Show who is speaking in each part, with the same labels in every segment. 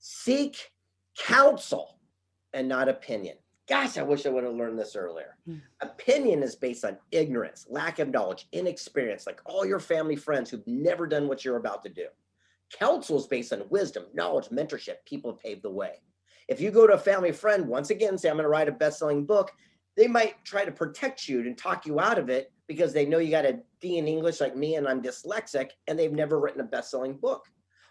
Speaker 1: Seek counsel and not opinion. Gosh, I wish I would have learned this earlier. Opinion is based on ignorance, lack of knowledge, inexperience, like all your family friends who've never done what you're about to do. Counsel is based on wisdom, knowledge, mentorship. People have paved the way. If you go to a family friend, once again, say, I'm going to write a best-selling book, they might try to protect you and talk you out of it because they know you got a D in English like me and I'm dyslexic, and they've never written a best-selling book.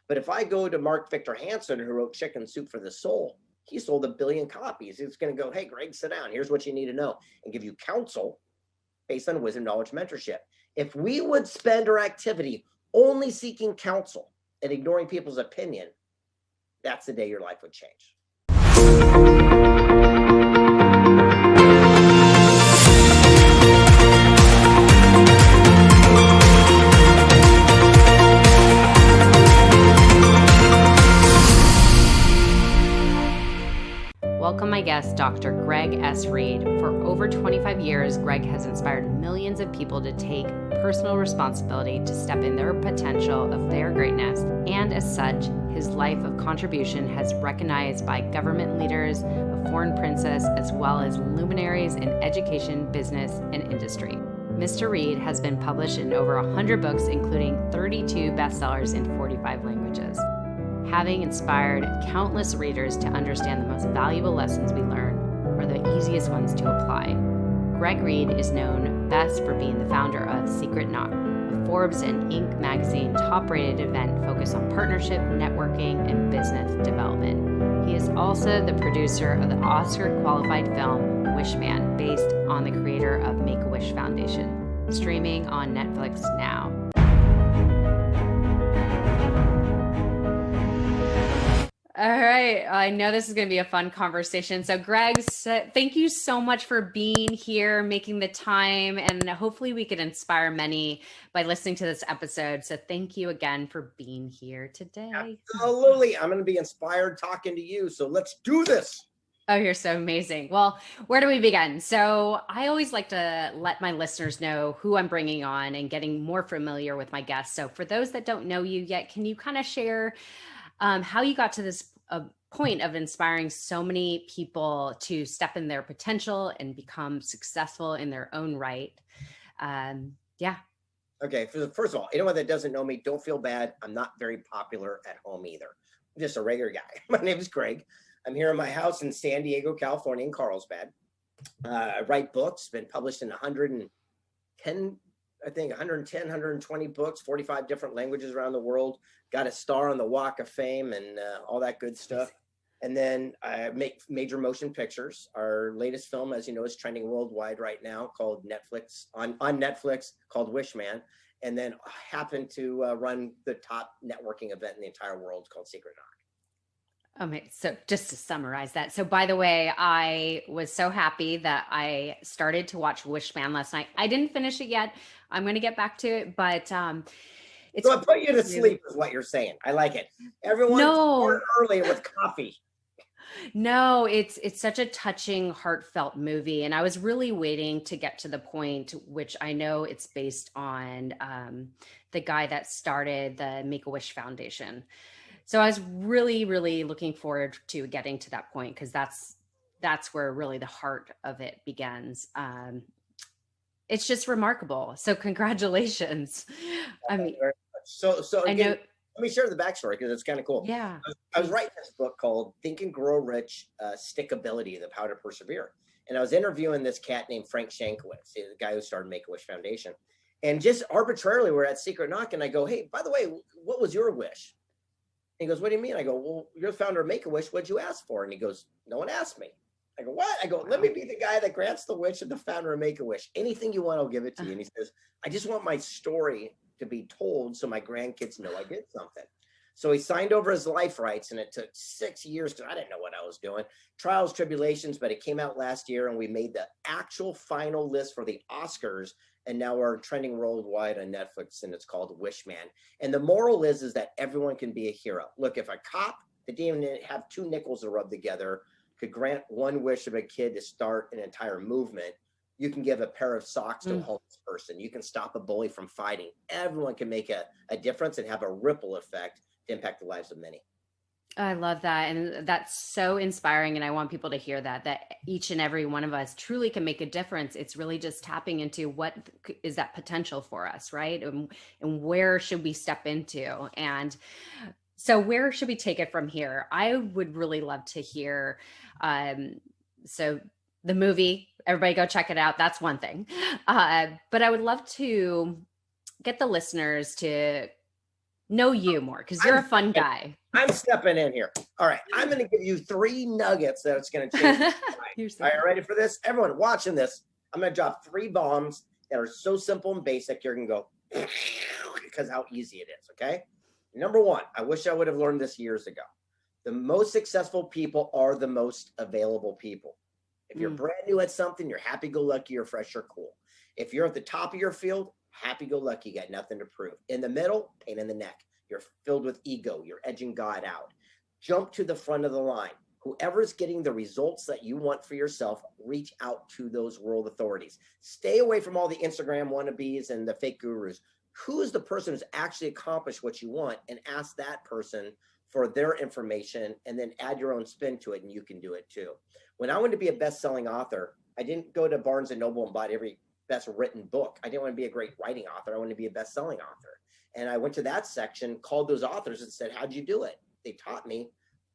Speaker 1: But if I go to Mark Victor Hansen, who wrote Chicken Soup for the Soul, he sold 1 billion copies. He's going to go, hey, Greg, sit down. Here's what you need to know, and give you counsel based on wisdom, knowledge, mentorship. If we would spend our activity only seeking counsel and ignoring people's opinion, that's the day your life would change.
Speaker 2: Welcome my guest, Dr. Greg S.Reid. For over 25 years, Greg has inspired millions of people to take personal responsibility to step in their potential of their greatness. And as such, his life of contribution has recognized by government leaders, a foreign princess, as well as luminaries in education, business, and industry. Mr. Reid has been published in over 100 books, including 32 bestsellers in 45 languages. Having inspired countless readers to understand the most valuable lessons we learn are the easiest ones to apply. Greg Reid is known best for being the founder of Secret Knock, a Forbes and Inc. magazine top-rated event focused on partnership, networking, and business development. He is also the producer of the Oscar-qualified film Wishman, based on the creator of Make-A-Wish Foundation, streaming on Netflix now. All right. I know this is going to be a fun conversation. So Greg, thank you so much for being here, making the time, and hopefully we could inspire many by listening to this episode. So thank you again for being here today.
Speaker 1: Absolutely. I'm going to be inspired talking to you. So let's do this.
Speaker 2: Oh, you're so amazing. Well, where do we begin? So I always like to let my listeners know who I'm bringing on and getting more familiar with my guests. So for those that don't know you yet, can you kind of share how you got to this point of inspiring so many people to step in their potential and become successful in their own right? Yeah.
Speaker 1: Okay. First of all, anyone that doesn't know me, don't feel bad. I'm not very popular at home either. I'm just a regular guy. My name is Greg. I'm here in my house in San Diego, California, in Carlsbad. I write books, been published in 110, 120 books, 45 different languages around the world. Got a star on the Walk of Fame and all that good stuff. And then I make major motion pictures. Our latest film, as you know, is trending worldwide right now, called Netflix on Netflix, called Wishman. And then I happen to run the top networking event in the entire world called Secret Knock.
Speaker 2: So just to summarize that. So by the way, I was so happy that I started to watch Wishman last night. I didn't finish it yet. I'm going to get back to it, but it's
Speaker 1: so I put you to sleep is what you're saying. I like it. Everyone's born early with coffee.
Speaker 2: No, it's such a touching, heartfelt movie. And I was really waiting to get to the point, which I know it's based on the guy that started the Make-A-Wish Foundation. So I was really, really looking forward to getting to that point, because that's where really the heart of it begins. It's just remarkable. So congratulations. I mean,
Speaker 1: so again, let me share the backstory because it's kind of cool.
Speaker 2: Yeah.
Speaker 1: I was writing this book called Think and Grow Rich, Stickability, The Power to Persevere. And I was interviewing this cat named Frank Shankowitz, the guy who started Make-A-Wish Foundation. And just arbitrarily, we're at Secret Knock, and I go, hey, by the way, what was your wish? And he goes, what do you mean? I go, well, you're the founder of Make-A-Wish. What'd you ask for? And he goes, no one asked me. I go, what? I go, let me be the guy that grants the wish of the founder of Make-A-Wish. Anything you want, I'll give it to you. And he says, I just want my story to be told so my grandkids know I did something. So he signed over his life rights, and it took 6 years because I didn't know what I was doing. Trials, tribulations, but it came out last year, and we made the actual final list for the Oscars, and now we're trending worldwide on Netflix, and it's called Wishman. And the moral is that everyone can be a hero. Look, if a cop that didn't even have 2 nickels to rub together could grant one wish of a kid to start an entire movement, you can give a pair of socks to a homeless person. You can stop a bully from fighting. Everyone can make a difference and have a ripple effect to impact the lives of many.
Speaker 2: I love that. And that's so inspiring. And I want people to hear that each and every one of us truly can make a difference. It's really just tapping into what is that potential for us, right? And where should we step into? And so where should we take it from here? I would really love to hear. Um, so the movie, everybody go check it out. That's one thing. But I would love to get the listeners to know you more because you're
Speaker 1: I'm
Speaker 2: a fun guy.
Speaker 1: I'm stepping in here. All right. I'm going to give you 3 nuggets that's going to change your life.
Speaker 2: So
Speaker 1: All right, ready for this? Everyone watching this, I'm going to drop 3 bombs that are so simple and basic. You're going to go because how easy it is. Okay. Number 1, I wish I would have learned this years ago. The most successful people are the most available people. If you're brand new at something, you're happy-go-lucky, you're fresh or cool. If you're at the top of your field, happy-go-lucky, you got nothing to prove. In the middle, pain in the neck. You're filled with ego. You're edging God out. Jump to the front of the line. Whoever's getting the results that you want for yourself, reach out to those world authorities. Stay away from all the Instagram wannabes and the fake gurus. Who is the person who's actually accomplished what you want, and ask that person for their information, and then add your own spin to it, and you can do it too. When I wanted to be a best-selling author, I didn't go to Barnes & Noble and buy every best written book. I didn't want to be a great writing author. I wanted to be a best-selling author. And I went to that section, called those authors and said, how'd you do it? They taught me,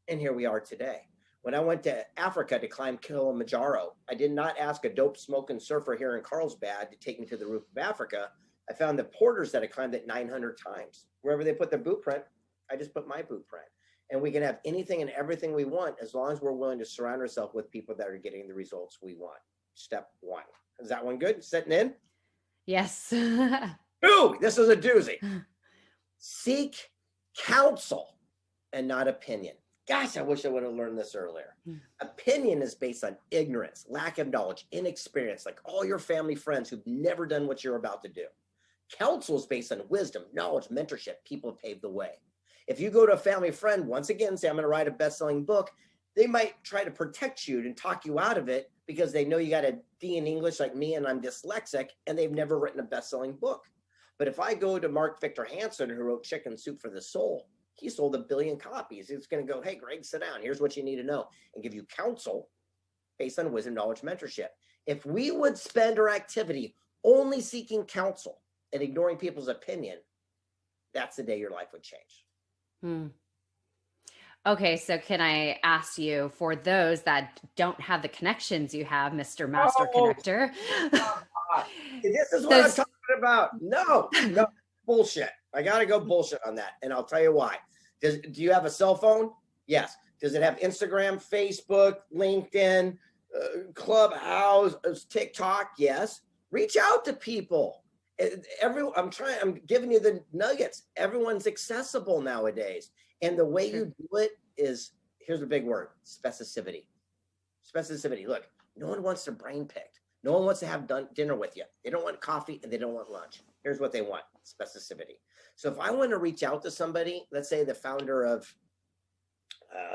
Speaker 1: and here we are today. When I went to Africa to climb Kilimanjaro, I did not ask a dope smoking surfer here in Carlsbad to take me to the roof of Africa. I found the porters that had climbed it 900 times. Wherever they put their boot print, I just put my boot print. And we can have anything and everything we want as long as we're willing to surround ourselves with people that are getting the results we want. Step 1. Is that one good? Sitting in?
Speaker 2: Yes.
Speaker 1: Ooh, this is a doozy. Seek counsel and not opinion. Gosh, I wish I would have learned this earlier. Opinion is based on ignorance, lack of knowledge, inexperience, like all your family friends who've never done what you're about to do. Counsel is based on wisdom, knowledge, mentorship. People have paved the way. If you go to a family friend, once again, say, I'm going to write a best-selling book, they might try to protect you and talk you out of it because they know you got a D in English like me and I'm dyslexic, and they've never written a best-selling book. But if I go to Mark Victor Hansen, who wrote Chicken Soup for the Soul, he sold 1 billion copies. It's going to go, hey, Greg, sit down. Here's what you need to know, and give you counsel based on wisdom, knowledge, mentorship. If we would spend our activity only seeking counsel and ignoring people's opinion, that's the day your life would change.
Speaker 2: Okay, so can I ask you, for those that don't have the connections you have, Mr. Master Connector?
Speaker 1: This is what I'm talking about. No, bullshit. I got to go bullshit on that. And I'll tell you why. Do you have a cell phone? Yes. Does it have Instagram, Facebook, LinkedIn, Clubhouse, TikTok? Yes. Reach out to people. I'm giving you the nuggets. Everyone's accessible nowadays. And the way you do it is, here's a big word, specificity. Specificity. Look, no one wants their brain picked. No one wants to have dinner with you. They don't want coffee and they don't want lunch. Here's what they want, specificity. So if I want to reach out to somebody, let's say the founder of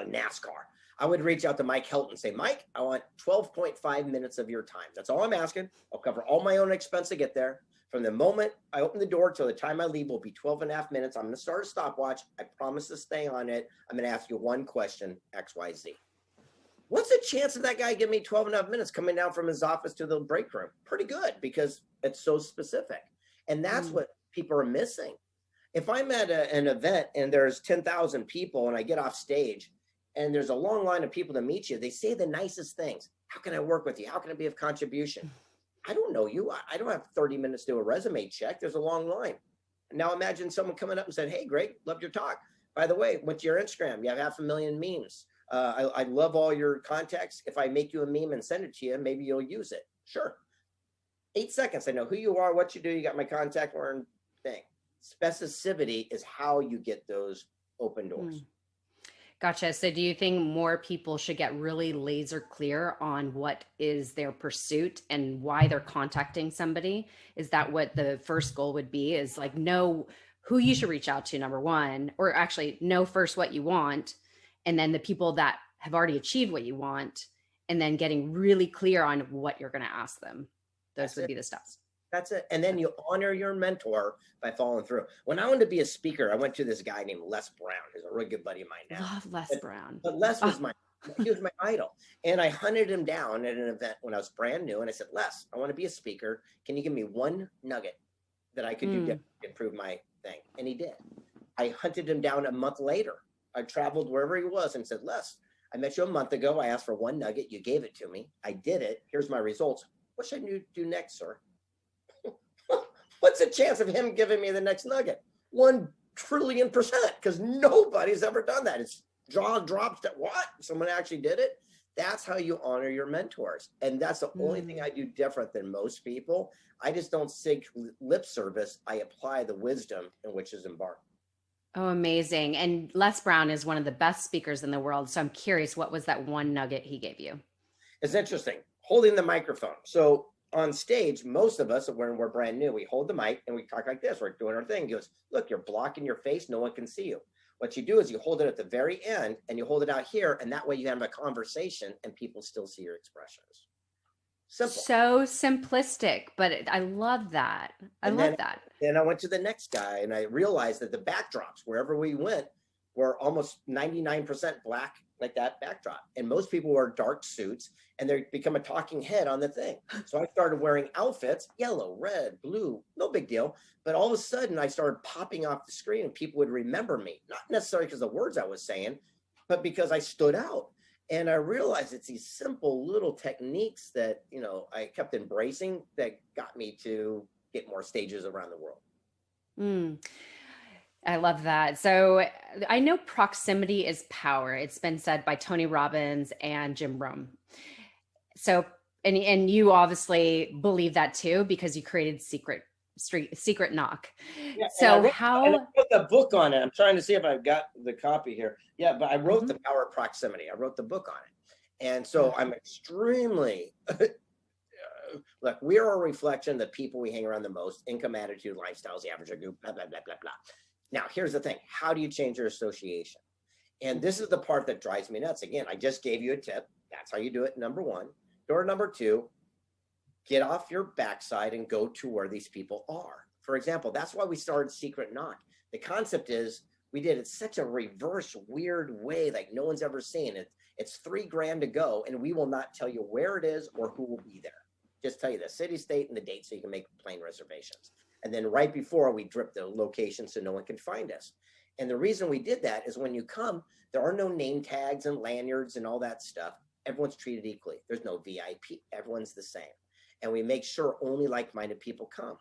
Speaker 1: NASCAR, I would reach out to Mike Helton and say, Mike, I want 12.5 minutes of your time. That's all I'm asking. I'll cover all my own expense to get there. From the moment I open the door till the time I leave will be 12.5 minutes. I'm going to start a stopwatch. I promise to stay on it. I'm going to ask you one question, X, Y, Z. What's the chance of that guy giving me 12.5 minutes coming down from his office to the break room? Pretty good, because it's so specific. And that's what people are missing. If I'm at an event and there's 10,000 people and I get off stage and there's a long line of people to meet you, they say the nicest things. How can I work with you? How can I be of contribution? I don't know you. I don't have 30 minutes to do a resume check. There's a long line. Now imagine someone coming up and said, hey, Greg, loved your talk. By the way, went to your Instagram. You have 500,000 memes. I love all your context. If I make you a meme and send it to you, maybe you'll use it. Sure. 8 seconds. I know who you are, what you do. You got my contact or thing. Specificity is how you get those open doors.
Speaker 2: Gotcha. So do you think more people should get really laser clear on what is their pursuit and why they're contacting somebody? Is that what the first goal would be, is like know who you should reach out to, number one, or actually know first what you want, and then the people that have already achieved what you want, and then getting really clear on what you're going to ask them. Those would be the steps.
Speaker 1: That's it. And then you honor your mentor by following through. When I wanted to be a speaker, I went to this guy named Les Brown, who's a really good buddy of mine now.
Speaker 2: Love Les
Speaker 1: But,
Speaker 2: Brown.
Speaker 1: but Les was
Speaker 2: Oh,
Speaker 1: he was my idol. And I hunted him down at an event when I was brand new. And I said, Les, I want to be a speaker. Can you give me one nugget that I could do to improve my thing? And he did. I hunted him down a month later. I traveled wherever he was and said, Les, I met you a month ago. I asked for one nugget. You gave it to me. I did it. Here's my results. What should I do next, sir? What's the chance of him giving me the next nugget? 1,000,000,000,000%, because nobody's ever done that. It's jaw drops that what? Someone actually did it. That's how you honor your mentors. And that's the only thing I do different than most people. I just don't seek lip service. I apply the wisdom in which is embarked.
Speaker 2: oh, amazing. And Les Brown is one of the best speakers in the world. So I'm curious, what was that one nugget he gave you?
Speaker 1: It's interesting. Holding the microphone. So on stage, most of us, when we're brand new, we hold the mic and we talk like this. We're doing our thing. He goes, look, you're blocking your face. No one can see you. What you do is you hold it at the very end and you hold it out here. And that way you have a conversation and people still see your expressions. Simple.
Speaker 2: So simplistic, but I love that. I love that.
Speaker 1: Then I went to the next guy and I realized that the backdrops, wherever we went, were almost 99% black, like that backdrop. And most people wear dark suits and they become a talking head on the thing. So I started wearing outfits, yellow, red, blue, no big deal. But all of a sudden I started popping off the screen and people would remember me, not necessarily because of the words I was saying, but because I stood out. And I realized it's these simple little techniques that, you know, I kept embracing that got me to get more stages around the world.
Speaker 2: I love that. So I know proximity is power. It's been said by Tony Robbins and Jim Rohn. So, and you obviously believe that too, because you created Secret Knock.
Speaker 1: Yeah,
Speaker 2: so
Speaker 1: I wrote the book on it. I'm trying to see if I've got the copy here. Yeah, but I wrote The Power of Proximity. I wrote the book on it. And so I'm extremely, look, we are a reflection of the people we hang around the most, income, attitude, lifestyles, the average group, blah, blah, blah, blah, blah. Now, here's the thing. How do you change your association? And this is the part that drives me nuts. Again, I just gave you a tip. That's how you do it. Number one. Door number two, get off your backside and go to where these people are. For example, that's why we started Secret Knock. The concept is we did it such a reverse, weird way like no one's ever seen it. It's $3,000 to go, and we will not tell you where it is or who will be there. Just tell you the city, state, and the date so you can make plane reservations. And then right before we drip the location so no one can find us. And the reason we did that is when you come, there are no name tags and lanyards and all that stuff. Everyone's treated equally. There's no VIP. Everyone's the same. And we make sure only like-minded people come.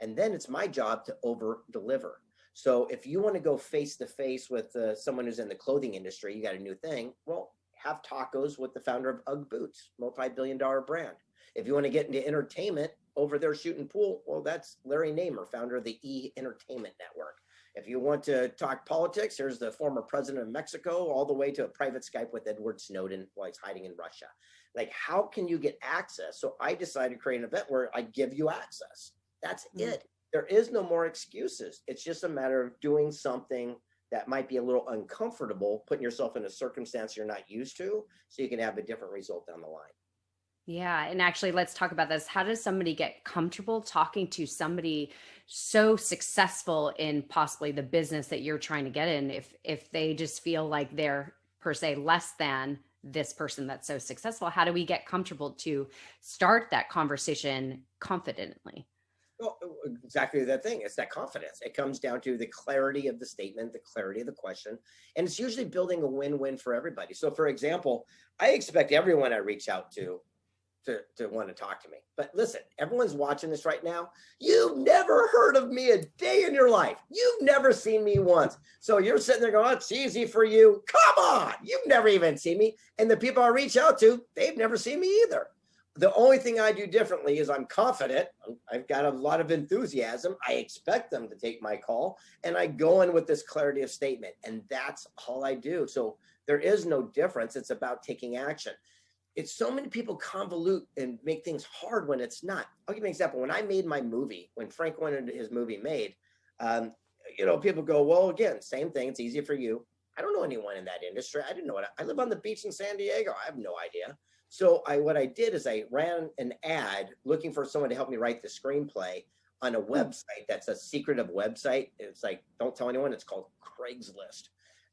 Speaker 1: And then it's my job to over deliver. So if you want to go face to face with someone who's in the clothing industry, you got a new thing. Well, have tacos with the founder of UGG Boots, multi-billion-dollar brand. If you want to get into entertainment, over there shooting pool, well, that's Larry Namer, founder of the E-Entertainment Network. If you want to talk politics, here's the former president of Mexico, all the way to a private Skype with Edward Snowden while he's hiding in Russia. Like, how can you get access? So I decided to create an event where I give you access. That's it. There is no more excuses. It's just a matter of doing something that might be a little uncomfortable, putting yourself in a circumstance you're not used to, so you can have a different result down the line.
Speaker 2: Yeah. And actually, let's talk about this. How does somebody get comfortable talking to somebody so successful in possibly the business that you're trying to get in if they just feel like they're per se less than this person that's so successful? How do we get comfortable to start that conversation confidently?
Speaker 1: Well, exactly that thing. It's that confidence. It comes down to the clarity of the statement, the clarity of the question, and it's usually building a win-win for everybody. So for example, I expect everyone I reach out to want to talk to me. But listen, everyone's watching this right now. You've never heard of me a day in your life. You've never seen me once. So you're sitting there going, oh, it's easy for you. Come on. You've never even seen me. And the people I reach out to, they've never seen me either. The only thing I do differently is I'm confident. I've got a lot of enthusiasm. I expect them to take my call. And I go in with this clarity of statement. And that's all I do. So there is no difference. It's about taking action. It's so many people convolute and make things hard when it's not. I'll give you an example. When I made my movie, when Frank wanted his movie made, people go, well, again, same thing. It's easy for you. I don't know anyone in that industry. I didn't know I live on the beach in San Diego. I have no idea. So what I did is I ran an ad looking for someone to help me write the screenplay on a website that's a secretive website. It's like, don't tell anyone. It's called Craigslist.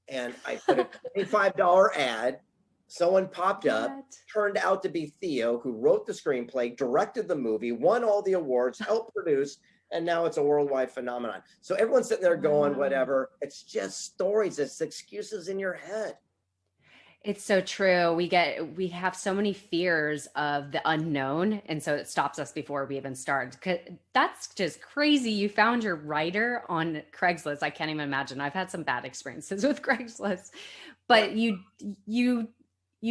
Speaker 1: And I put a $25 ad. Someone popped up, turned out to be Theo, who wrote the screenplay, directed the movie, won all the awards, helped produce, and now it's a worldwide phenomenon. So everyone's sitting there going, whatever. It's just stories. It's excuses in your head.
Speaker 2: It's so true. We have so many fears of the unknown, and so it stops us before we even start. That's just crazy. You found your writer on Craigslist. I can't even imagine. I've had some bad experiences with Craigslist, but you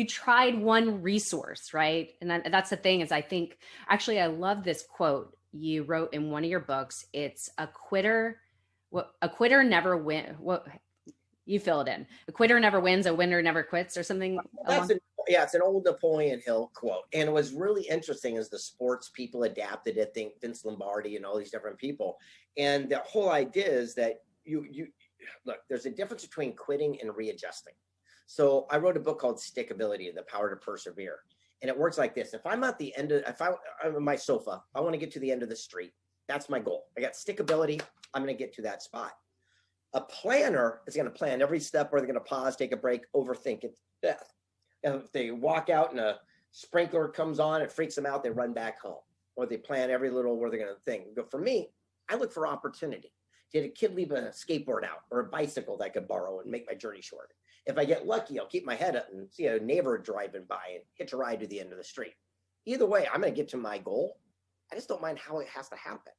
Speaker 2: tried one resource, right? And that's the thing is I think actually I love this quote you wrote in one of your books. It's a quitter never win. What you fill it in. A quitter never wins, a winner never quits, or something.
Speaker 1: It's an old Napoleon Hill quote. And it was really interesting as the sports people adapted it, think Vince Lombardi and all these different people. And the whole idea is that you look, there's a difference between quitting and readjusting. So I wrote a book called Stickability, The Power to Persevere. And it works like this. If I'm at the end of, if I'm on my sofa, I want to get to the end of the street. That's my goal. I got stickability. I'm going to get to that spot. A planner is going to plan every step where they're going to pause, take a break, overthink it to death. And if they walk out and a sprinkler comes on, it freaks them out, they run back home. Or they plan every little where they're going to think. But for me, I look for opportunity. Did a kid leave a skateboard out or a bicycle that I could borrow and make my journey shorter? If I get lucky, I'll keep my head up and see a neighbor driving by and hitch a ride to the end of the street. Either way, I'm going to get to my goal. I just don't mind how it has to happen.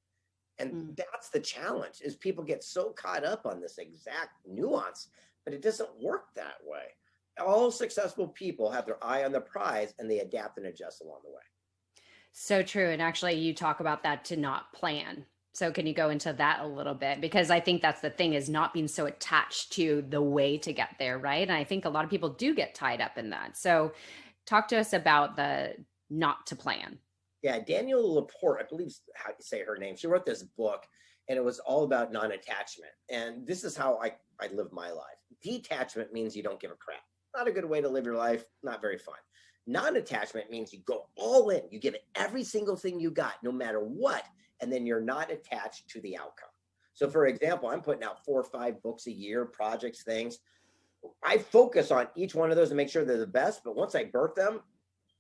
Speaker 1: And that's the challenge is people get so caught up on this exact nuance, but it doesn't work that way. All successful people have their eye on the prize and they adapt and adjust along the way.
Speaker 2: So true. And actually you talk about that to not plan. So can you go into that a little bit? Because I think that's the thing is not being so attached to the way to get there, right? And I think a lot of people do get tied up in that. So talk to us about the not to plan.
Speaker 1: Yeah, Danielle Laporte, I believe is how you say her name. She wrote this book and it was all about non-attachment. And this is how I live my life. Detachment means you don't give a crap. Not a good way to live your life, not very fun. Non-attachment means you go all in. You give it every single thing you got, no matter what, and then you're not attached to the outcome. So for example, I'm putting out 4 or 5 books a year, projects, things. I focus on each one of those to make sure they're the best, but once I birth them,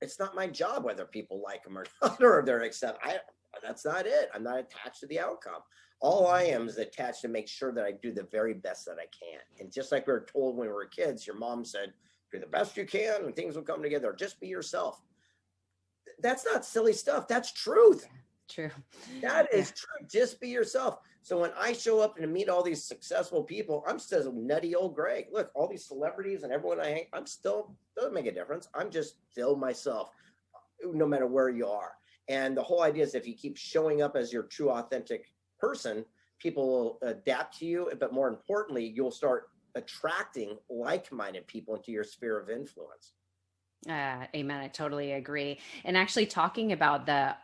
Speaker 1: it's not my job whether people like them or not, or they're accepted. That's not it. I'm not attached to the outcome. All I am is attached to make sure that I do the very best that I can. And just like we were told when we were kids, your mom said, do the best you can and things will come together. Just be yourself. That's not silly stuff. That's truth.
Speaker 2: True.
Speaker 1: That is true. Just be yourself. So when I show up and meet all these successful people, I'm still nutty old Greg. Look, all these celebrities and everyone I hang, I'm still, doesn't make a difference. I'm just still myself, no matter where you are. And the whole idea is if you keep showing up as your true, authentic person, people will adapt to you. But more importantly, you'll start attracting like-minded people into your sphere of influence.
Speaker 2: Amen. I totally agree. And actually talking about the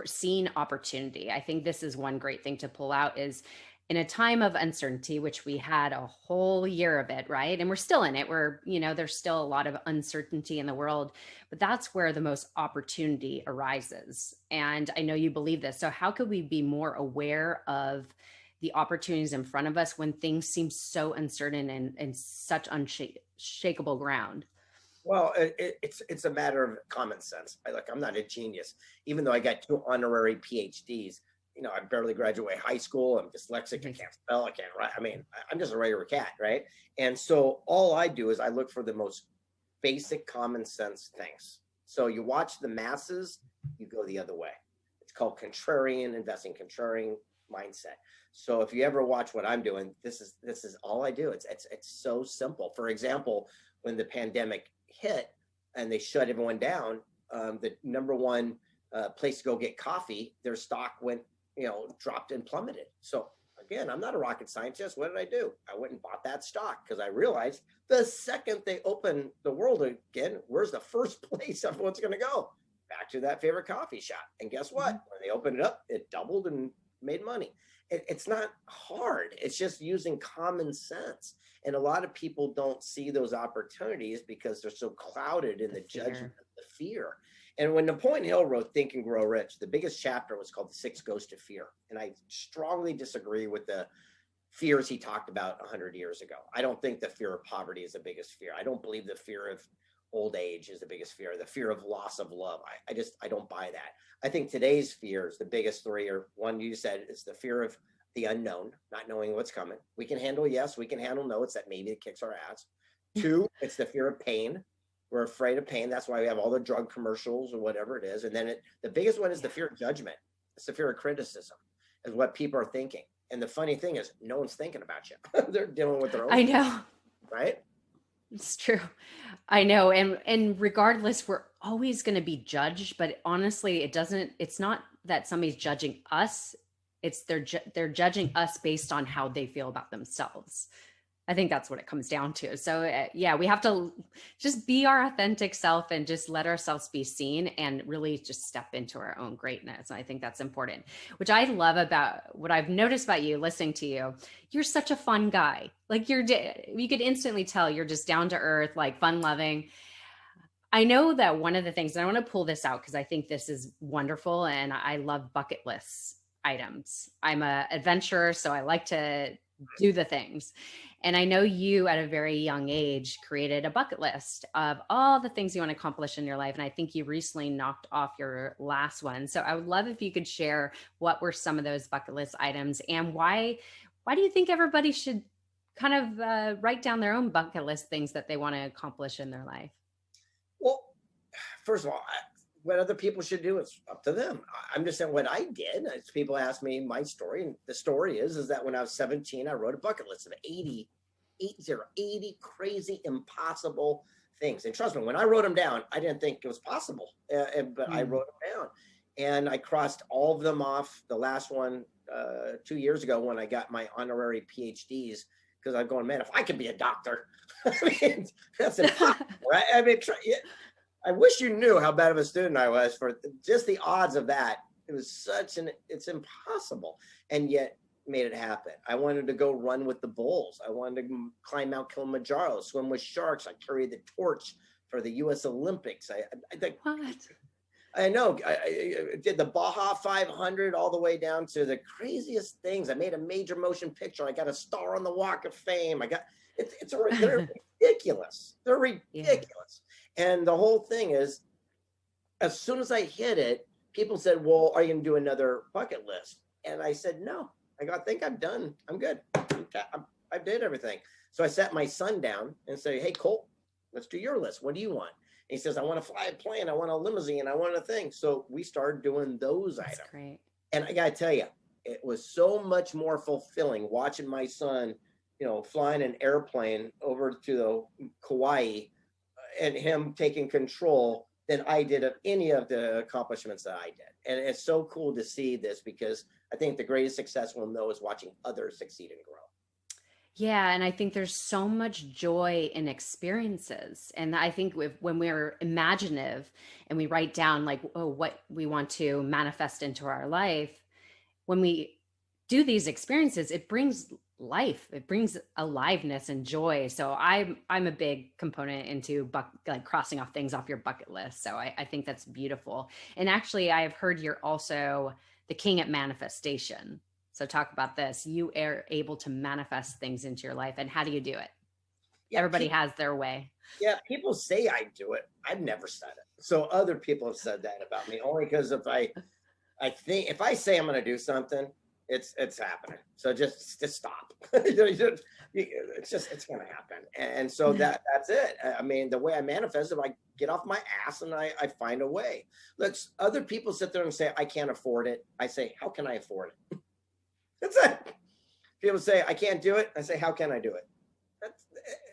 Speaker 2: seeing opportunity, I think this is one great thing to pull out is in a time of uncertainty, which we had a whole year of it, right? And we're still in it. There's still a lot of uncertainty in the world, but that's where the most opportunity arises. And I know you believe this. So how could we be more aware of the opportunities in front of us when things seem so uncertain and such unshakable ground?
Speaker 1: Well, it's a matter of common sense. I'm not a genius, even though I got 2 honorary PhDs. I barely graduated high school. I'm dyslexic. I can't spell. I can't write. I mean, I'm just a regular cat, right? And so all I do is I look for the most basic common sense things. So you watch the masses, you go the other way. It's called contrarian investing, contrarian mindset. So if you ever watch what I'm doing, this is all I do. It's so simple. For example, when the pandemic hit and they shut everyone down, the number one place to go get coffee, their stock went, dropped and plummeted. So again, I'm not a rocket scientist. What did I do? I went and bought that stock because I realized the second they open the world again, where's the first place everyone's going to go? Back to that favorite coffee shop. And guess what? When they opened it up, it doubled and made money. It's not hard. It's just using common sense. And a lot of people don't see those opportunities because they're so clouded in the judgment, the fear. And when Napoleon Hill wrote Think and Grow Rich, the biggest chapter was called The Six Ghosts of Fear. And I strongly disagree with the fears he talked about 100 years ago. I don't think the fear of poverty is the biggest fear. I don't believe the fear of old age is the biggest fear, the fear of loss of love. I don't buy that. I think today's fears, the biggest three are, one you said, is the fear of the unknown, not knowing what's coming. We can handle yes, we can handle no. It's that maybe it kicks our ass. Two, it's the fear of pain. We're afraid of pain. That's why we have all the drug commercials or whatever it is. And then the biggest one is the fear of judgment. It's the fear of criticism, is what people are thinking. And the funny thing is, no one's thinking about you. They're dealing with their own.
Speaker 2: I know.
Speaker 1: Right?
Speaker 2: It's true. I know. And regardless, we're always going to be judged, but honestly, it's not that somebody's judging us. It's they're judging us based on how they feel about themselves. I think that's what it comes down to. So yeah, we have to just be our authentic self and just let ourselves be seen and really just step into our own greatness. I think that's important, which I love about what I've noticed about you listening to you. You're such a fun guy. Like you could instantly tell you're just down to earth, like fun loving. I know that one of the things, and I want to pull this out because I think this is wonderful and I love bucket list items. I'm an adventurer, so I like to do the things. And I know you at a very young age created a bucket list of all the things you want to accomplish in your life. And I think you recently knocked off your last one. So I would love if you could share what were some of those bucket list items and why do you think everybody should kind of write down their own bucket list things that they want to accomplish in their life?
Speaker 1: Well, first of all, what other people should do is up to them. I'm just saying what I did. As people ask me my story, and the story is that when I was 17, I wrote a bucket list of 80 crazy, impossible things. And trust me, when I wrote them down, I didn't think it was possible, but I wrote them down. And I crossed all of them off. The last one 2 years ago when I got my honorary PhDs, because I'm going, man, if I could be a doctor, I mean, that's impossible, right? I mean, I wish you knew how bad of a student I was for just the odds of that. It was it's impossible. And yet made it happen. I wanted to go run with the bulls. I wanted to climb Mount Kilimanjaro, swim with sharks. I carried the torch for the U.S. Olympics. I know. I did the Baja 500 all the way down to the craziest things. I made a major motion picture. I got a star on the Walk of Fame. They're ridiculous. They're ridiculous. And the whole thing is, as soon as I hit it, people said, well, are you going to do another bucket list? And I said, no, I think I'm done. I'm good. I did everything. So I sat my son down and said, hey, Colt, let's do your list. What do you want? And he says, I want to fly a plane. I want a limousine. I want a thing. So we started doing those items.
Speaker 2: Great.
Speaker 1: And I got to tell you, it was so much more fulfilling watching my son, flying an airplane over to Kauai and him taking control than I did of any of the accomplishments that I did. And it's so cool to see this because I think the greatest success we'll know is watching others succeed and grow.
Speaker 2: Yeah. And I think there's so much joy in experiences. And I think when we're imaginative and we write down like, what we want to manifest into our life, when we do these experiences, it brings life. It brings aliveness and joy. So I'm a big component into like crossing off things off your bucket list. So I think that's beautiful. And actually, I've heard you're also the king at manifestation. So talk about this. You are able to manifest things into your life. And how do you do it? Yeah, everybody has their way.
Speaker 1: Yeah, people say I do it. I've never said it. So other people have said that about me, only because if I say I'm going to do something, it's happening. So just stop. It's going to happen. And so that's it. I mean, the way I manifest it, I get off my ass and I find a way. Look, other people sit there and say, I can't afford it. I say, how can I afford it? That's it. People say, I can't do it. I say, how can I do it?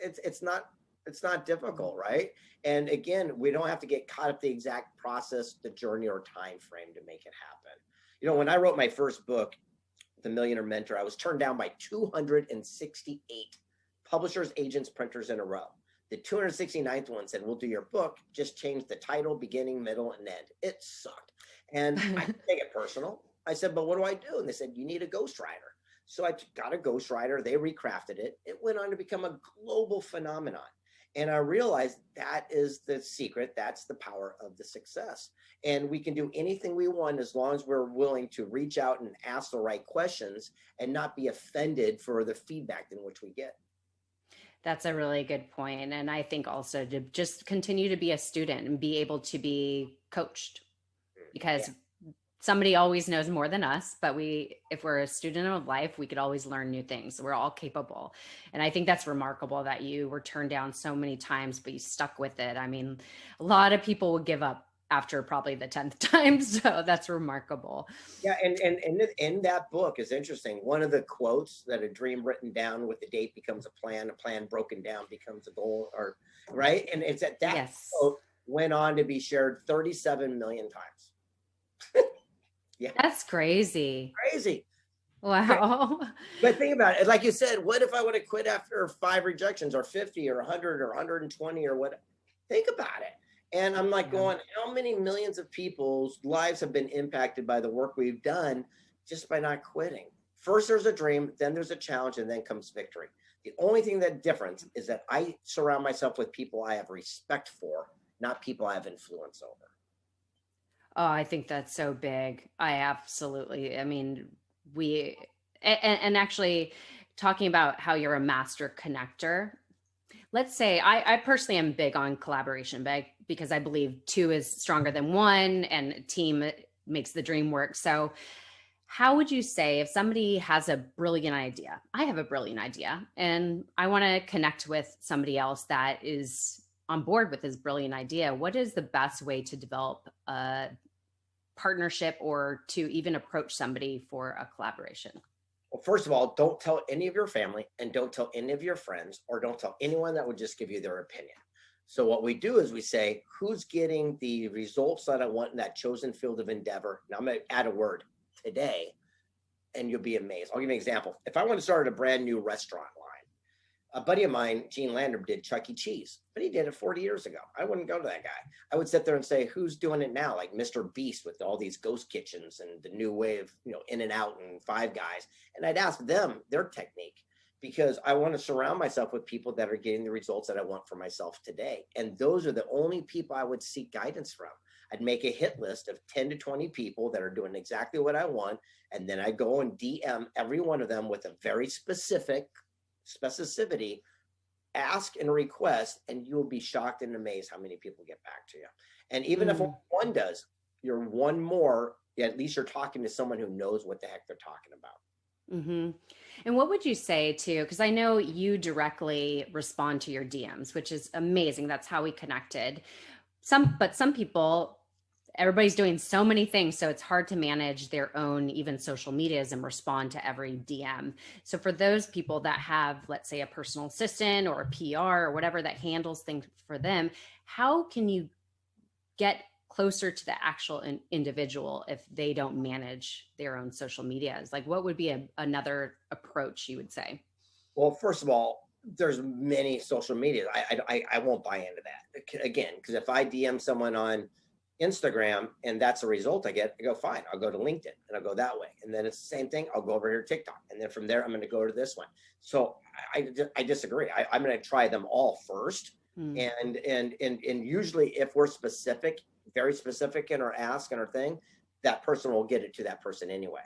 Speaker 1: It's not difficult, right? And again, we don't have to get caught up the exact process, the journey, or time frame to make it happen. When I wrote my first book, The Millionaire Mentor, I was turned down by 268 publishers, agents, printers in a row. The 269th one said, we'll do your book, just change the title, beginning, middle, and end. It sucked. And I didn't take it personal. I said, but what do I do? And they said, you need a ghostwriter. So I got a ghostwriter. They recrafted it. It went on to become a global phenomenon. And I realized that is the secret. That's the power of the success. And we can do anything we want as long as we're willing to reach out and ask the right questions and not be offended for the feedback in which we get.
Speaker 2: That's a really good point. And I think also to just continue to be a student and be able to be coached, because
Speaker 1: Yeah.
Speaker 2: somebody always knows more than us, but if we're a student of life, we could always learn new things. We're all capable. And I think that's remarkable that you were turned down so many times, but you stuck with it. I mean, a lot of people would give up after probably the 10th time. So that's remarkable.
Speaker 1: Yeah, and in that book is interesting. One of the quotes that a dream written down with the date becomes a plan broken down becomes a goal, or right. And it's that
Speaker 2: Yes.
Speaker 1: quote went on to be shared 37 million times. Yeah,
Speaker 2: That's crazy.
Speaker 1: crazy.
Speaker 2: Wow.
Speaker 1: But think about it. Like you said, what if I would have quit after 5 rejections or 50 or 100 or 120 or what? Think about it. And I'm like
Speaker 2: Yeah.
Speaker 1: going, how many millions of people's lives have been impacted by the work we've done just by not quitting? First, there's a dream, then there's a challenge, and then comes victory. The only thing that difference is that I surround myself with people I have respect for, not people I have influence over.
Speaker 2: Oh, I think that's so big. I absolutely, I mean, we, and actually talking about how you're a master connector. Let's say I personally am big on collaboration, because I believe two is stronger than one and a team makes the dream work. So, how would you say if somebody has a brilliant idea? I have a brilliant idea and I want to connect with somebody else that is on board with this brilliant idea. What is the best way to develop a partnership or to even approach somebody for a collaboration?
Speaker 1: Well, first of all, don't tell any of your family and don't tell any of your friends or don't tell anyone that would just give you their opinion. So, what we do is we say, who's getting the results that I want in that chosen field of endeavor? Now, I'm going to add a word today, and you'll be amazed. I'll give you an example. If I want to start a brand new restaurant line, a buddy of mine, Gene Landrum, did Chuck E. Cheese, but he did it 40 years ago. I wouldn't go to that guy. I would sit there and say, who's doing it now? Like Mr. Beast with all these ghost kitchens and the new way of, In and Out and Five Guys. And I'd ask them their technique because I want to surround myself with people that are getting the results that I want for myself today. And those are the only people I would seek guidance from. I'd make a hit list of 10 to 20 people that are doing exactly what I want. And then I go and DM every one of them with a very specificity, ask and request, and you will be shocked and amazed how many people get back to you. And even if one does, you're one more, at least you're talking to someone who knows what the heck they're talking about.
Speaker 2: Mm-hmm. And what would you say to, because I know you directly respond to your DMs, which is amazing. That's how we connected. But some people, everybody's doing so many things, so it's hard to manage their own even social medias and respond to every DM. So for those people that have, let's say, a personal assistant or a PR or whatever that handles things for them, how can you get closer to the actual individual if they don't manage their own social medias? Like, what would be another approach you would say?
Speaker 1: Well, first of all, there's many social media. I won't buy into that again, because if I DM someone on Instagram and that's the result I get, I go, fine, I'll go to LinkedIn and I'll go that way. And then it's the same thing. I'll go over here to TikTok. And then from there, I'm going to go to this one. So I disagree. I'm going to try them all first. And usually if we're specific, very specific in our ask and our thing, that person will get it to that person anyway.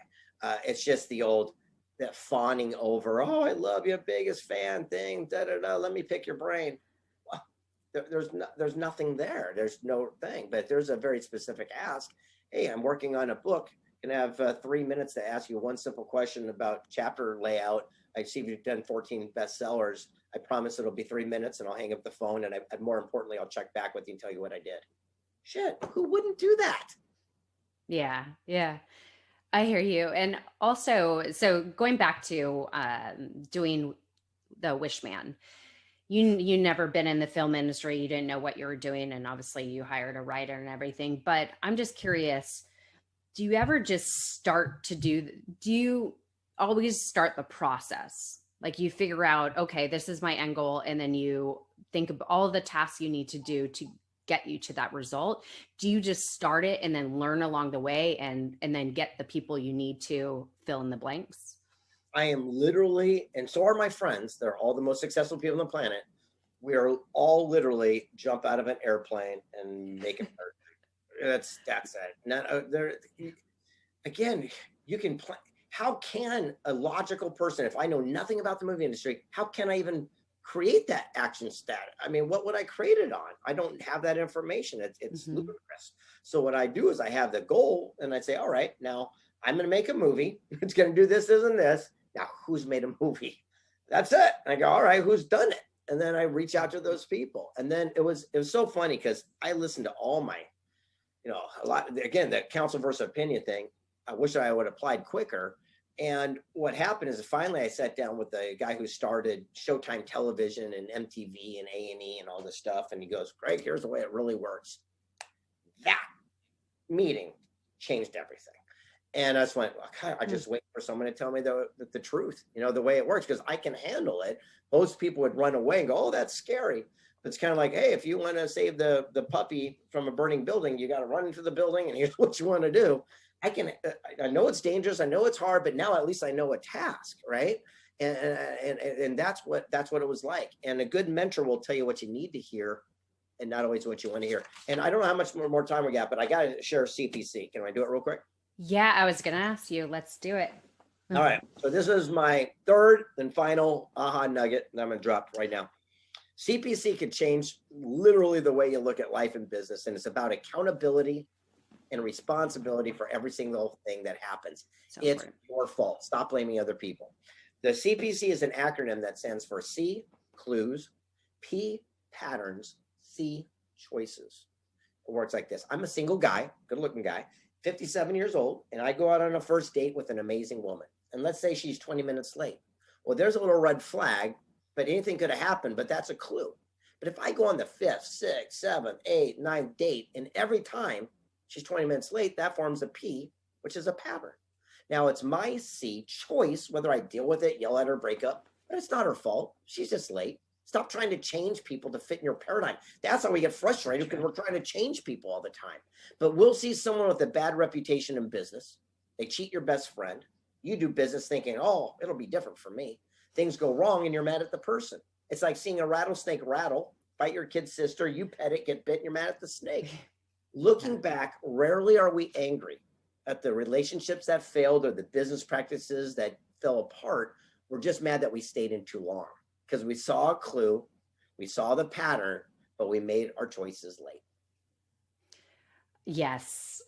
Speaker 1: It's just that fawning over, oh, I love you, biggest fan thing, let me pick your brain. Well, there's nothing there. There's no thing, but there's a very specific ask. Hey, I'm working on a book. Can I have 3 minutes to ask you one simple question about chapter layout? I see you've done 14 bestsellers. I promise it'll be 3 minutes and I'll hang up the phone. And more importantly, I'll check back with you and tell you what I did. Shit, who wouldn't do that?
Speaker 2: Yeah, yeah. I hear you. And also, so going back to doing the Wishman, you never been in the film industry, you didn't know what you were doing, and obviously you hired a writer and everything. But I'm just curious, do you ever just do you always start the process? Like you figure out, okay, this is my end goal, and then you think of all the tasks you need to do to get you to that result? Do you just start it and then learn along the way and then get the people you need to fill in the blanks?
Speaker 1: I am literally, and so are my friends. They're all the most successful people on the planet. We are all literally jump out of an airplane and make it hurt. That's it. Not there. Again, you can plan. How can a logical person, if I know nothing about the movie industry, how can I even create that action stat? I mean, what would I create it on? I don't have that information. It's ludicrous. So what I do is I have the goal and I say, all right, now I'm going to make a movie. It's going to do this, this, and this. Now, who's made a movie? That's it. And I go, all right, who's done it? And then I reach out to those people. And then it was so funny because I listened to all my, a lot, again, the counsel versus opinion thing. I wish I would have applied quicker. And what happened is finally I sat down with the guy who started Showtime Television and MTV and A&E and all this stuff. And he goes, Greg, here's the way it really works. That meeting changed everything. And I just went, I just wait for someone to tell me the truth, the way it works, because I can handle it. Most people would run away and go, oh, that's scary. But it's kind of like, hey, if you want to save the puppy from a burning building, you got to run into the building and here's what you want to do. I know it's dangerous. I know it's hard, but now at least I know a task, right? And that's what it was like. And a good mentor will tell you what you need to hear and not always what you want to hear. And I don't know how much more time we got, but I got to share CPC. Can I do it real quick?
Speaker 2: Yeah, I was going to ask you. Let's do it.
Speaker 1: All right. So this is my third and final aha nugget that I'm going to drop right now. CPC could change literally the way you look at life and business. And it's about accountability and responsibility for every single thing that happens. So it's your fault. Stop blaming other people. The CPC is an acronym that stands for C, clues, P, patterns, C, choices. It works like this. I'm a single guy, good looking guy, 57 years old, and I go out on a first date with an amazing woman. And let's say she's 20 minutes late. Well, there's a little red flag, but anything could have happened, but that's a clue. But if I go on the 5th, 6th, 7th, 8th, 9th date, and every time she's 20 minutes late, that forms a P, which is a pattern. Now it's my C, choice, whether I deal with it, yell at her, break up, but it's not her fault. She's just late. Stop trying to change people to fit in your paradigm. That's how we get frustrated, because we're trying to change people all the time. But we'll see someone with a bad reputation in business. They cheat your best friend. You do business thinking, oh, it'll be different for me. Things go wrong and you're mad at the person. It's like seeing a rattlesnake rattle, bite your kid's sister, you pet it, get bit, you're mad at the snake. Looking back, rarely are we angry at the relationships that failed or the business practices that fell apart. We're just mad that we stayed in too long because we saw a clue, we saw the pattern, but we made our choices late.
Speaker 2: Yes.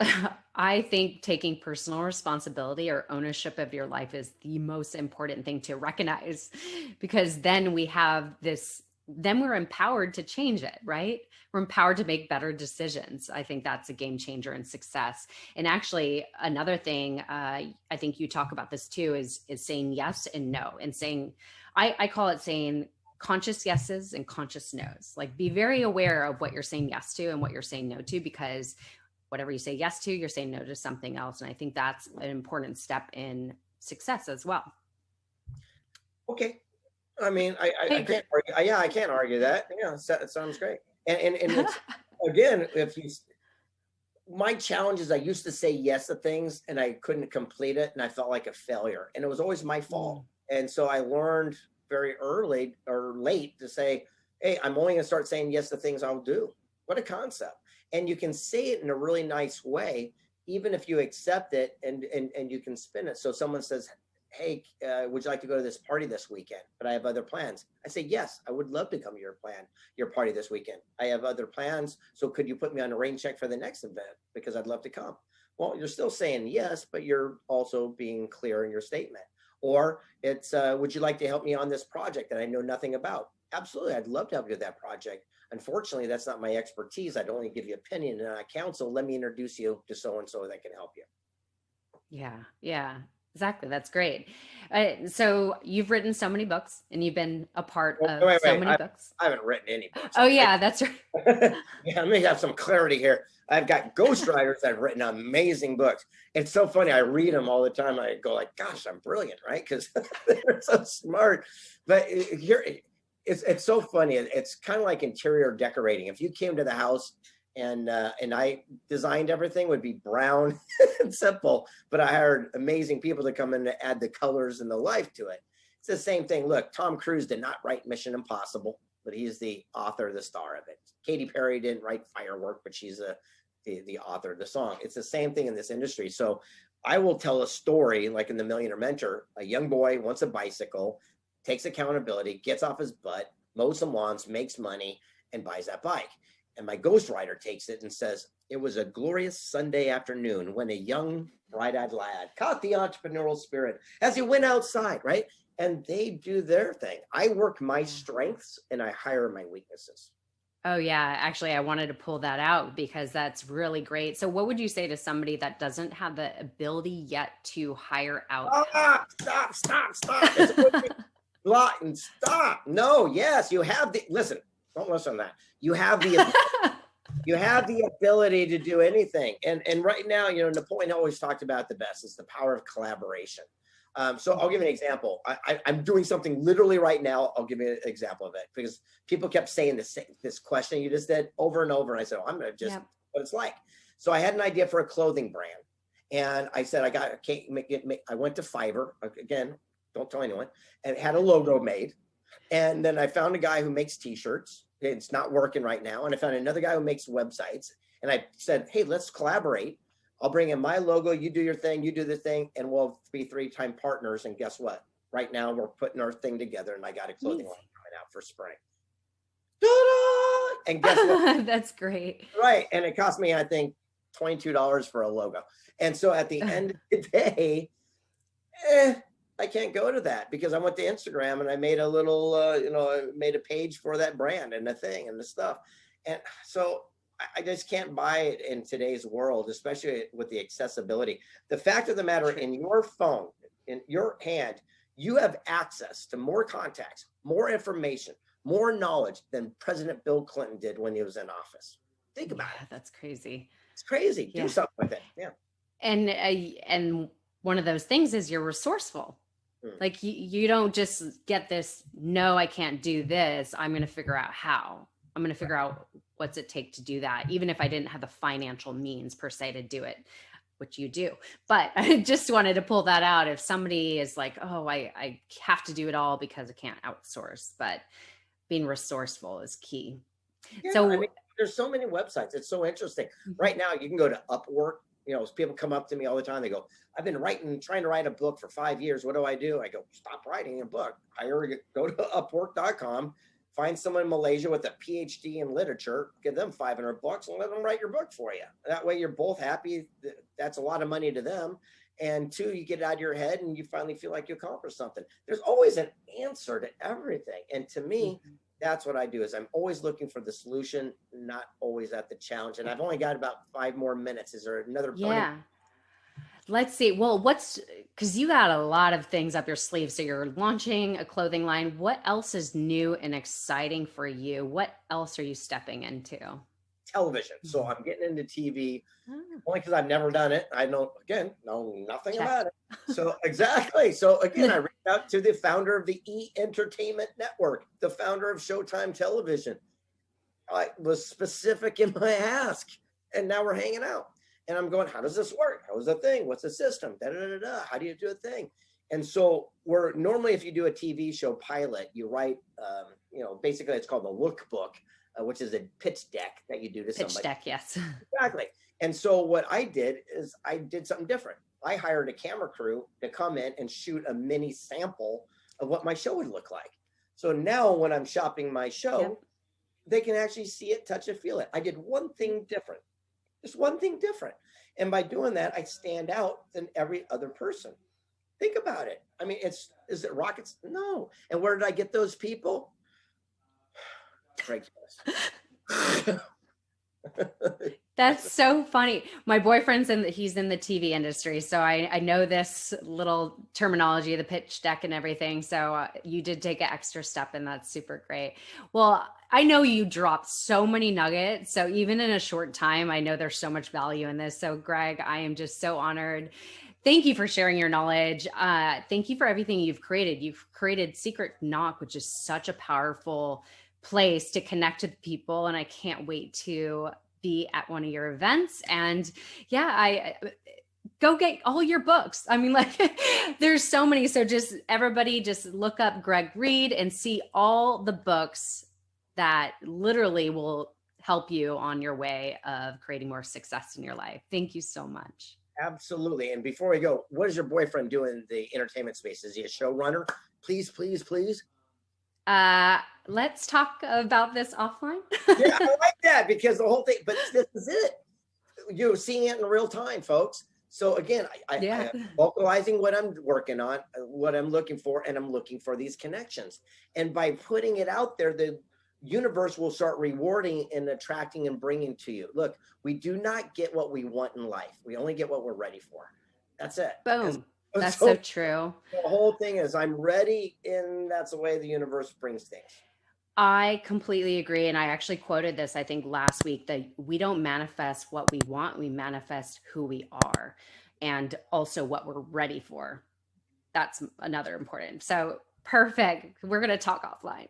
Speaker 2: I think taking personal responsibility or ownership of your life is the most important thing to recognize, because then we're empowered to change it, right? We're empowered to make better decisions. I think that's a game changer in success. And actually, another thing, I think you talk about this too, is saying yes and no, and saying, I call it saying conscious yeses and conscious nos. Like, be very aware of what you're saying yes to and what you're saying no to, because whatever you say yes to, you're saying no to something else. And I think that's an important step in success as well.
Speaker 1: Okay. I mean, I can't argue. Yeah, I can't argue that. Yeah, it sounds great. And it's, again, my challenge is I used to say yes to things and I couldn't complete it and I felt like a failure, and it was always my fault. And so I learned very early or late to say, hey, I'm only going to start saying yes to things I'll do. What a concept. And you can say it in a really nice way, even if you accept it and you can spin it. So someone says, hey, would you like to go to this party this weekend? But I have other plans. I say, yes, I would love to come to your party this weekend. I have other plans. So could you put me on a rain check for the next event? Because I'd love to come. Well, you're still saying yes, but you're also being clear in your statement. Or it's, would you like to help me on this project that I know nothing about? Absolutely. I'd love to help you with that project. Unfortunately, that's not my expertise. I'd only give you opinion and not counsel. Let me introduce you to so-and-so that can help you.
Speaker 2: Yeah, exactly. That's great. So you've written so many books and you've been a part of so many books.
Speaker 1: I haven't written any books.
Speaker 2: Oh yeah, that's right.
Speaker 1: Yeah, let me have some clarity here. I've got ghostwriters that have written amazing books. It's so funny. I read them all the time. I go like, gosh, I'm brilliant, right? Because they're so smart. But here, it's so funny. It's kind of like interior decorating. If you came to the house and I designed everything, would be brown and simple, but I hired amazing people to come in to add the colors and the life to it. It's the same thing. Look, Tom Cruise did not write Mission Impossible, but he's the author, the star of it. Katy Perry didn't write Firework, but she's the author of the song. It's the same thing in this industry. So I will tell a story like in the Millionaire Mentor. A young boy wants a bicycle, takes accountability, gets off his butt, mows some lawns, makes money, and buys that bike. And my ghostwriter takes it and says, it was a glorious Sunday afternoon when a young, bright-eyed lad caught the entrepreneurial spirit as he went outside, right? And they do their thing. I work my strengths and I hire my weaknesses.
Speaker 2: Oh, yeah. Actually, I wanted to pull that out because that's really great. So what would you say to somebody that doesn't have the ability yet to hire out?
Speaker 1: Stop. It's block and stop. No, yes, you have the, listen, don't listen to that. You have the you have the ability to do anything. And right now, you know, Napoleon always talked about the best is the power of collaboration. So I'll give you an example. I'm doing something literally right now. I'll give you an example of it because people kept saying this question you just did over and over. And I said, oh, I'm going to just what it's like. So I had an idea for a clothing brand. And I said, I went to Fiverr again, don't tell anyone, and had a logo made. And then I found a guy who makes t-shirts. It's not working right now. And I found another guy who makes websites. And I said, hey, let's collaborate. I'll bring in my logo. You do your thing. You do the thing. And we'll be 3-time partners. And guess what? Right now, we're putting our thing together. And I got a clothing line coming out for spring. Ta-da! And guess what?
Speaker 2: That's great.
Speaker 1: Right. And it cost me, I think, $22 for a logo. And so at the end of the day, I can't go to that because I went to Instagram and I made a little, I made a page for that brand and the thing and the stuff. And so I just can't buy it in today's world, especially with the accessibility. The fact of the matter, in your phone, in your hand, you have access to more contacts, more information, more knowledge than President Bill Clinton did when he was in office. Think about it.
Speaker 2: That's crazy.
Speaker 1: It's crazy. Do something with it. Yeah.
Speaker 2: And one of those things is you're resourceful. Like you don't just get this, no, I can't do this. I'm going to figure out how. I'm going to figure out what's it take to do that, even if I didn't have the financial means per se to do it, which you do. But I just wanted to pull that out. If somebody is like, oh, I have to do it all because I can't outsource, but being resourceful is key.
Speaker 1: Yeah, so I mean, there's so many websites. It's so interesting. Right now, you can go to Upwork. You know, people come up to me all the time. They go, I've been trying to write a book for 5 years. What do? I go, stop writing a book. Go to Upwork.com, find someone in Malaysia with a PhD in literature, give them $500 and let them write your book for you. That way you're both happy. That's a lot of money to them. And two, you get it out of your head and you finally feel like you accomplished something. There's always an answer to everything. And to me, that's what I do is I'm always looking for the solution, not always at the challenge. And I've only got about 5 more minutes. Is there another?
Speaker 2: Yeah. Let's see. Well, because you got a lot of things up your sleeve. So you're launching a clothing line. What else is new and exciting for you? What else are you stepping into?
Speaker 1: Television. So I'm getting into TV only because I've never done it. I know nothing about it. So exactly. So again, I reached out to the founder of the E-Entertainment Network, the founder of Showtime Television. I was specific in my ask, and now we're hanging out. And I'm going, how does this work? How is the thing? What's the system? How do you do a thing? And so normally if you do a TV show pilot, you write, basically it's called a lookbook, which is a pitch deck that you do to somebody.
Speaker 2: Pitch deck, yes.
Speaker 1: Exactly. And so what I did is I did something different. I hired a camera crew to come in and shoot a mini sample of what my show would look like. So now when I'm shopping my show, they can actually see it, touch it, feel it. I did one thing different. Just one thing different. And by doing that, I stand out than every other person. Think about it. I mean, is it rockets? No. And where did I get those people?
Speaker 2: That's so funny. My boyfriend's he's in the TV industry. So I know this little terminology, the pitch deck and everything. So you did take an extra step and that's super great. Well, I know you dropped so many nuggets. So even in a short time, I know there's so much value in this. So Greg, I am just so honored Thank you for sharing your knowledge. Thank you for everything you've created. You've created Secret Knock, which is such a powerful place to connect with people. And I can't wait to be at one of your events. And yeah, I go get all your books. I mean, like there's so many. So just everybody just look up Greg Reid and see all the books that literally will help you on your way of creating more success in your life. Thank you so much.
Speaker 1: Absolutely. And before we go, what is your boyfriend doing in the entertainment space? Is he a showrunner? Please, please, please.
Speaker 2: Let's talk about this offline.
Speaker 1: Yeah, I like that, because the whole thing, but this is it. You're seeing it in real time, folks. So again, I vocalizing what I'm working on, what I'm looking for, and I'm looking for these connections. And by putting it out there, the universe will start rewarding and attracting and bringing to you. Look, we do not get what we want in life. We only get what we're ready for. That's it.
Speaker 2: Boom. That's so true.
Speaker 1: The whole thing is I'm ready, and that's the way the universe brings things.
Speaker 2: I completely agree. And I actually quoted this, I think last week, that we don't manifest what we want, we manifest who we are and also what we're ready for. That's another important. So perfect. We're going to talk offline.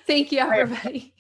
Speaker 2: Thank you, everybody.